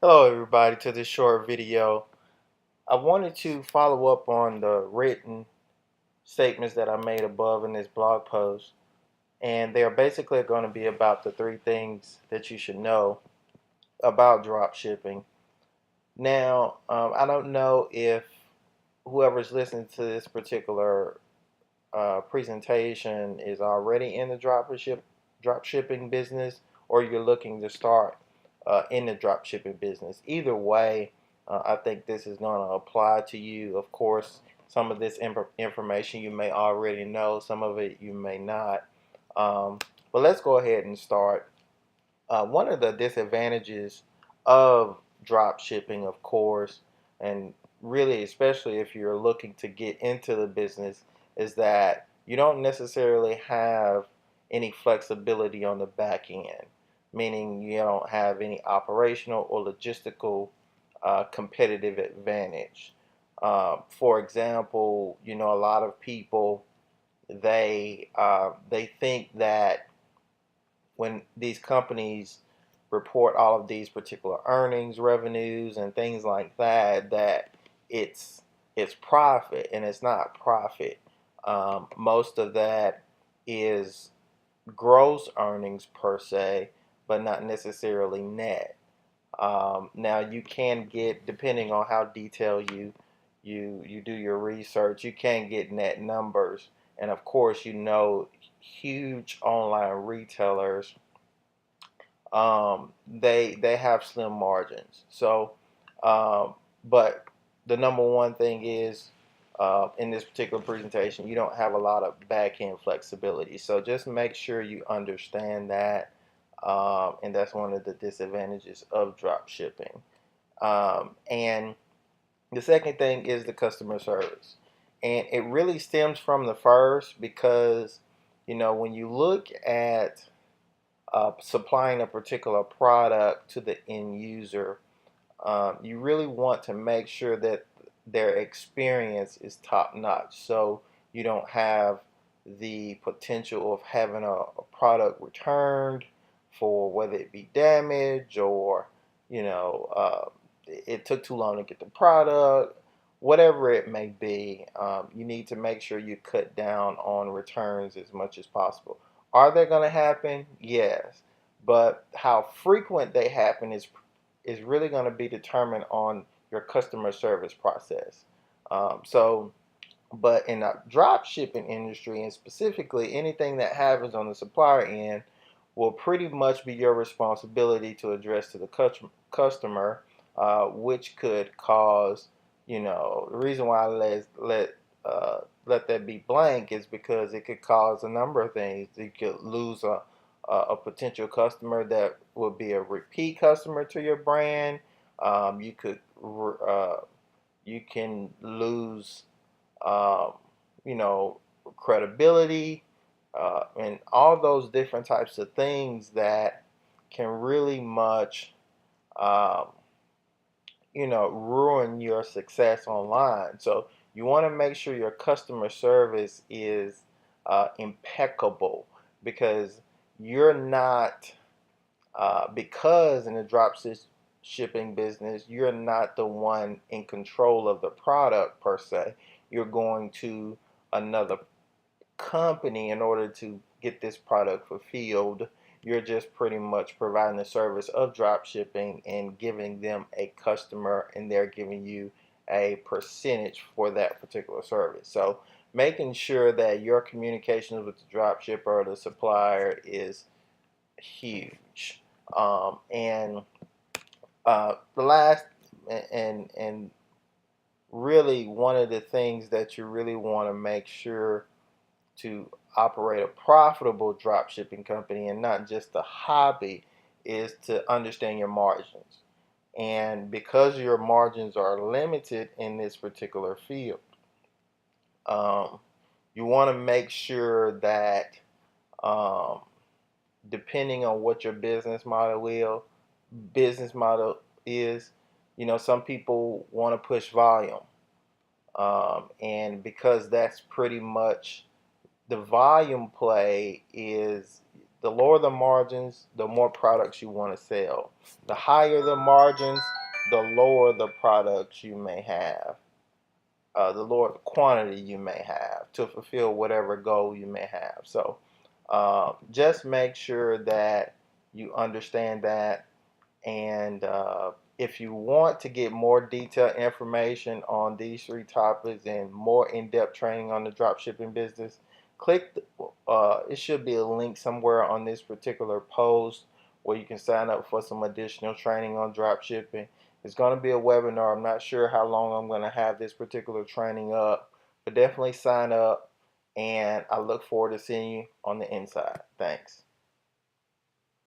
Hello everybody to this short video. I wanted to follow up on the written statements that I made above in this blog post, and they are basically going to be about the three things that you should know about drop shipping. Now, I don't know if whoever's listening to this particular presentation is already in the drop shipping business, or you're looking to start in the drop shipping business. Either way, I think this is going to apply to you. Of course, some of this information you may already know, some of it you may not. Um, but let's go ahead and start. One of the disadvantages of drop shipping, of course, and really especially if you're looking to get into the business, is that you don't necessarily have any flexibility on the back end, meaning you don't have any operational or logistical competitive advantage. For example, a lot of people they think that when these companies report all of these particular earnings, revenues, and things like that, that it's profit, and it's not profit. Most of that is gross earnings per se, but not necessarily net. Now you can get, depending on how detailed you do your research, you can get net numbers, and of course, huge online retailers, they have slim margins. So, but the number one thing is, in this particular presentation, you don't have a lot of back end flexibility. So just make sure you understand that, and that's one of the disadvantages of drop shipping. And the second thing is the customer service, and it really stems from the first because when you look at supplying a particular product to the end user, you really want to make sure that their experience is top notch. So you don't have the potential of having a product returned for whether it be damage or, it took too long to get the product, whatever it may be. You need to make sure you cut down on returns as much as possible. Are they going to happen? Yes. But how frequent they happen is really going to be determined on your customer service process. But in the drop shipping industry, and specifically anything that happens on the supplier end, will pretty much be your responsibility to address to the customer, which could cause, the reason why I let that be blank is because it could cause a number of things. You could lose a potential customer that would be a repeat customer to your brand. You can lose, um, you know, credibility, and all those different types of things that can really much, um, ruin your success online. So you want to make sure your customer service is impeccable, because you're not, because in the shipping business, you're not the one in control of the product per se. You're going to another company in order to get this product fulfilled. You're just pretty much providing the service of drop shipping and giving them a customer, and they're giving you a percentage for that particular service. So making sure that your communications with the drop shipper or the supplier is huge. And the last and really one of the things that you really want to make sure to operate a profitable drop shipping company and not just a hobby is to understand your margins. And because your margins are limited in this particular field, um, you want to make sure that, um, depending on what your business model is, some people want to push volume, and because that's pretty much the volume play is The lower the margins, the more products you want to sell. The higher the margins, the lower the products you may have. The lower the quantity you may have to fulfill whatever goal you may have. So just make sure that you understand that. And if you want to get more detailed information on these three topics and more in-depth training on the dropshipping business, click it should be a link somewhere on this particular post where you can sign up for some additional training on dropshipping. It's going to be a webinar. I'm not sure how long I'm going to have this particular training up, but definitely sign up, and I look forward to seeing you on the inside. Thanks.